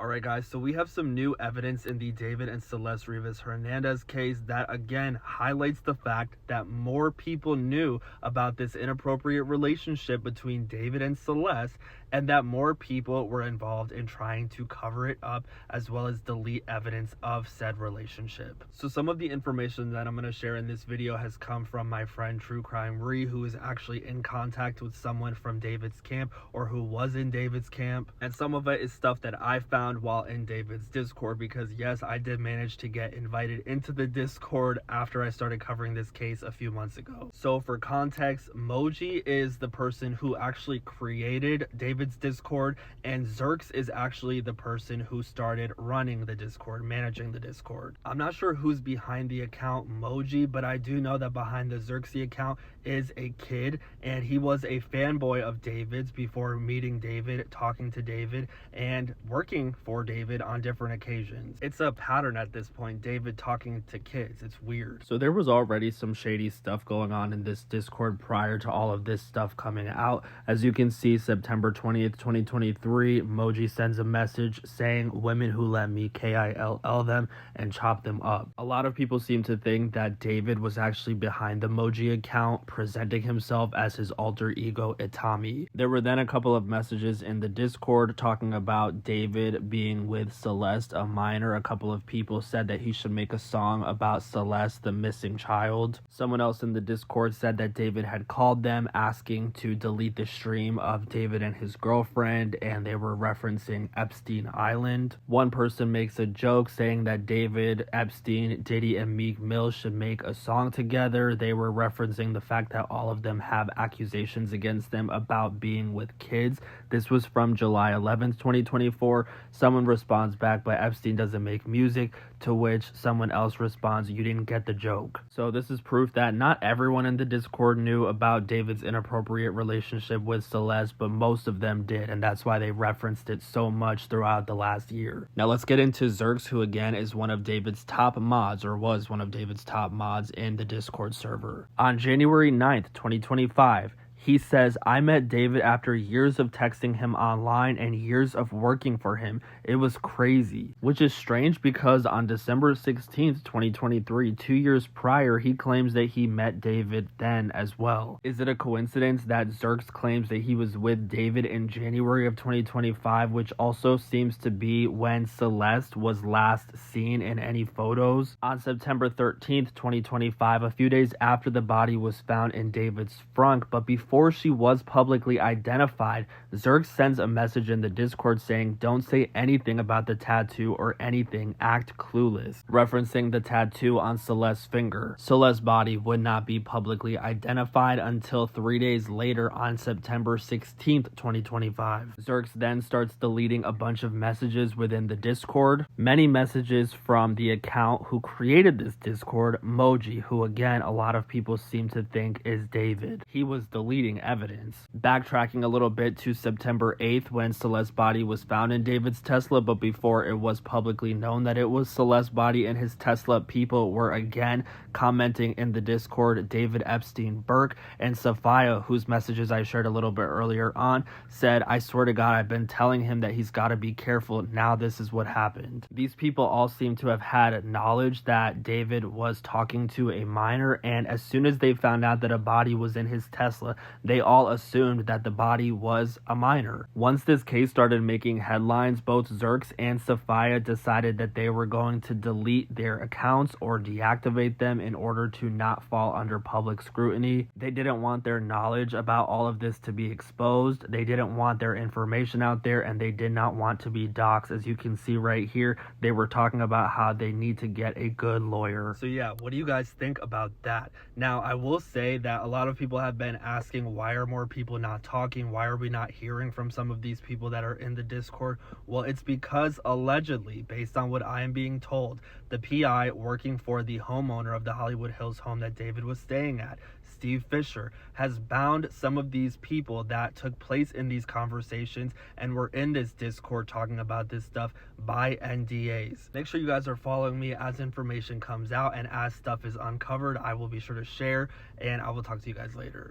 Alright guys, so we have some new evidence in the David and Celeste Rivas Hernandez case that again highlights the fact that more people knew about this inappropriate relationship between David and Celeste, and that more people were involved in trying to cover it up as well as delete evidence of said relationship. So some of the information that I'm going to share in this video has come from my friend True Crime Ree, who is actually in contact with someone from David's camp or who was in David's camp, and some of it is stuff that I found while in David's Discord, because yes, I did manage to get invited into the Discord after I started covering this case a few months ago. So for context, Moji is the person who actually created David's Discord, and Zerks is actually the person who started running the Discord, managing the Discord. I'm not sure who's behind the account Moji, but I do know that behind the Zerksy account is a kid, and he was a fanboy of David's before meeting David, talking to David, and working for David on different occasions. It's a pattern at this point, David talking to kids. It's weird. So there was already some shady stuff going on in this Discord prior to all of this stuff coming out. As you can see, September 20th, 2023, Moji sends a message saying, "Women who let me kill them and chop them up." A lot of people seem to think that David was actually behind the Moji account, presenting himself as his alter ego Itami. There were then a couple of messages in the Discord talking about David being with Celeste, a minor. A couple of people said that he should make a song about Celeste, the missing child. Someone else in the Discord said that David had called them asking to delete the stream of David and his girlfriend, and they were referencing Epstein Island. One person makes a joke saying that David, Epstein, Diddy, and Meek Mill should make a song together. They were referencing the fact that all of them have accusations against them about being with kids. This was from July 11th, 2024. Someone responds back, "But Epstein doesn't make music," to which someone else responds, "You didn't get the joke." So this is proof that not everyone in the Discord knew about David's inappropriate relationship with Celeste, but most of them did, and that's why they referenced it so much throughout the last year. Now let's get into Zerks, who again is one of David's top mods, or was one of David's top mods in the Discord server. On January 9th, 2025, he says, "I met David after years of texting him online and years of working for him. It was crazy." Which is strange because on December 16th, 2023, 2 years prior, he claims that he met David then as well. Is it a coincidence that Zerks claims that he was with David in January of 2025, which also seems to be when Celeste was last seen in any photos? On September 13th, 2025, a few days after the body was found in David's front, but before she was publicly identified, Zerks sends a message in the Discord saying, "Don't say anything about the tattoo or anything, act clueless," referencing the tattoo on Celeste's finger. Celeste's body would not be publicly identified until 3 days later on September 16th, 2025. Zerks then starts deleting a bunch of messages within the Discord. Many messages from the account who created this Discord, Moji, who again a lot of people seem to think is David. He was deleting evidence. Backtracking a little bit to September 8th when Celeste's body was found in David's Tesla, but before it was publicly known that it was Celeste's body in his Tesla, people were again commenting in the Discord. David Epstein Burke and Sophia, whose messages I shared a little bit earlier on, said, "I swear to God, I've been telling him that he's got to be careful. Now this is what happened." These people all seem to have had knowledge that David was talking to a minor, and as soon as they found out that a body was in his Tesla, they all assumed that the body was a minor. Once this case started making headlines, both Zerks and Sophia decided that they were going to delete their accounts or deactivate them in order to not fall under public scrutiny. They didn't want their knowledge about all of this to be exposed. They didn't want their information out there, and they did not want to be doxxed. As you can see right here, they were talking about how they need to get a good lawyer. So yeah, what do you guys think about that? Now, I will say that a lot of people have been asking, why are more people not talking? Why are we not hearing from some of these people that are in the Discord? Well, it's because allegedly, based on what I am being told, the PI working for the homeowner of the Hollywood Hills home that David was staying at, Steve Fisher, has bound some of these people that took place in these conversations and were in this Discord talking about this stuff by NDAs. Make sure you guys are following me as information comes out, and as stuff is uncovered, I will be sure to share, and I will talk to you guys later.